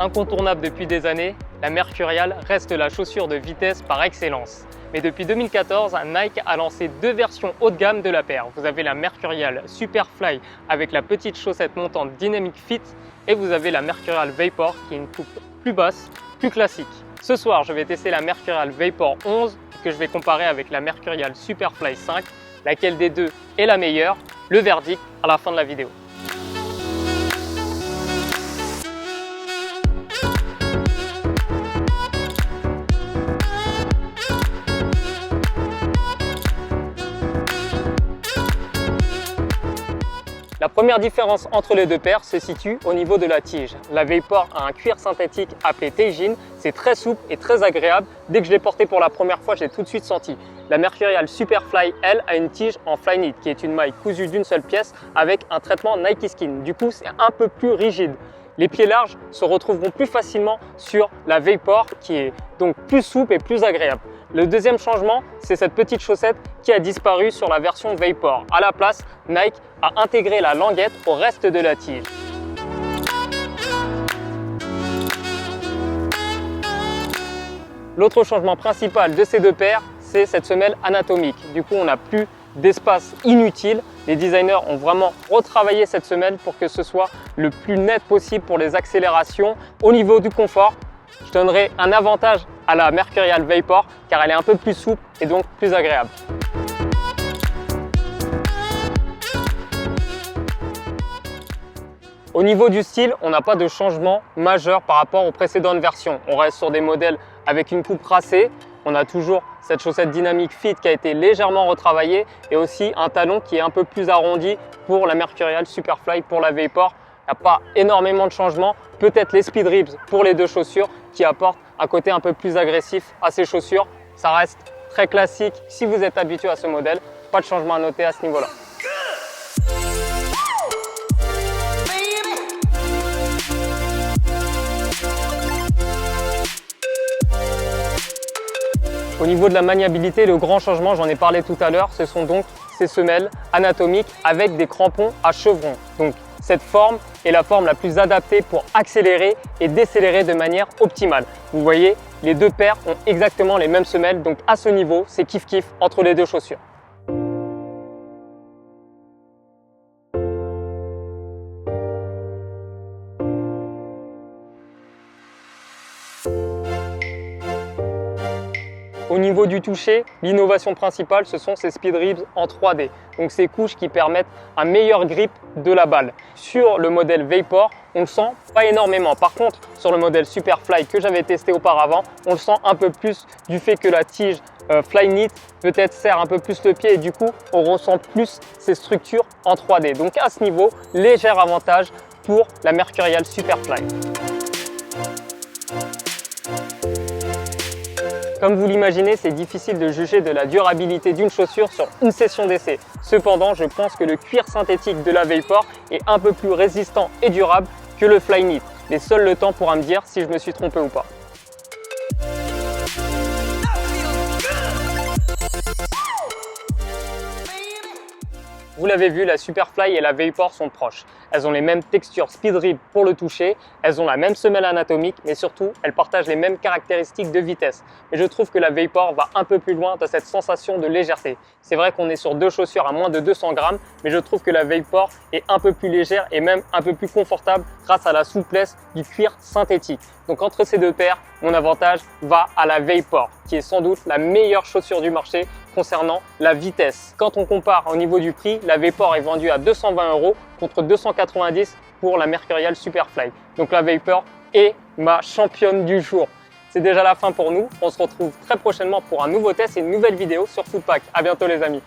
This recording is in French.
Incontournable depuis des années, la Mercurial reste la chaussure de vitesse par excellence. Mais depuis 2014, Nike a lancé deux versions haut de gamme de la paire. Vous avez la Mercurial Superfly avec la petite chaussette montante Dynamic Fit et vous avez la Mercurial Vapor qui est une coupe plus basse, plus classique. Ce soir, je vais tester la Mercurial Vapor 11 que je vais comparer avec la Mercurial Superfly 5. Laquelle des deux est la meilleure? Le verdict à la fin de la vidéo. La première différence entre les deux paires se situe au niveau de la tige. La Vapor a un cuir synthétique appelé Teijin, c'est très souple et très agréable. Dès que je l'ai porté pour la première fois, j'ai tout de suite senti. La Mercurial Superfly, elle, a une tige en Flyknit, qui est une maille cousue d'une seule pièce avec un traitement Nike Skin. Du coup, c'est un peu plus rigide. Les pieds larges se retrouveront plus facilement sur la Vapor, qui est donc plus souple et plus agréable. Le deuxième changement, c'est cette petite chaussette qui a disparu sur la version Vapor. À la place, Nike a intégré la languette au reste de la tige. L'autre changement principal de ces deux paires, c'est cette semelle anatomique. Du coup, on n'a plus d'espace inutile. Les designers ont vraiment retravaillé cette semelle pour que ce soit le plus net possible pour les accélérations. Au niveau du confort, je donnerai un avantage à la Mercurial Vapor car elle est un peu plus souple et donc plus agréable. Au niveau du style, on n'a pas de changement majeur par rapport aux précédentes versions. On reste sur des modèles avec une coupe racée. On a toujours cette chaussette Dynamic Fit qui a été légèrement retravaillée et aussi un talon qui est un peu plus arrondi pour la Mercurial Superfly, pour la Vapor. Il n'y a pas énormément de changements. Peut-être les Speed Ribs pour les deux chaussures qui apportent un côté un peu plus agressif à ces chaussures. Ça reste très classique si vous êtes habitué à ce modèle. Pas de changement à noter à ce niveau-là. Au niveau de la maniabilité, le grand changement, j'en ai parlé tout à l'heure, ce sont donc ces semelles anatomiques avec des crampons à chevrons. Donc cette forme est la forme la plus adaptée pour accélérer et décélérer de manière optimale. Vous voyez, les deux paires ont exactement les mêmes semelles, donc à ce niveau, c'est kiff-kiff entre les deux chaussures. Au niveau du toucher, l'innovation principale, ce sont ces Speed Ribs en 3D. Donc ces couches qui permettent un meilleur grip de la balle. Sur le modèle Vapor, on le sent pas énormément. Par contre, sur le modèle Superfly que j'avais testé auparavant, on le sent un peu plus du fait que la tige Flyknit peut-être serre un peu plus le pied et du coup, on ressent plus ces structures en 3D. Donc à ce niveau, léger avantage pour la Mercurial Superfly. Comme vous l'imaginez, c'est difficile de juger de la durabilité d'une chaussure sur une session d'essai. Cependant, je pense que le cuir synthétique de la Vapor est un peu plus résistant et durable que le Flyknit. Mais seul le temps pourra me dire si je me suis trompé ou pas. Vous l'avez vu, la Superfly et la Vapor sont proches. Elles ont les mêmes textures Speed Rib pour le toucher, elles ont la même semelle anatomique, mais surtout, elles partagent les mêmes caractéristiques de vitesse. Mais je trouve que la Vapor va un peu plus loin dans cette sensation de légèreté. C'est vrai qu'on est sur deux chaussures à moins de 200 grammes, mais je trouve que la Vapor est un peu plus légère et même un peu plus confortable grâce à la souplesse du cuir synthétique. Donc entre ces deux paires, mon avantage va à la Vapor, qui est sans doute la meilleure chaussure du marché concernant la vitesse. Quand on compare au niveau du prix, la Vapor est vendue à 220 € contre 290 pour la Mercurial Superfly. Donc la Vapor est ma championne du jour. C'est déjà la fin pour nous. On se retrouve très prochainement pour un nouveau test et une nouvelle vidéo sur Footpack. À bientôt les amis.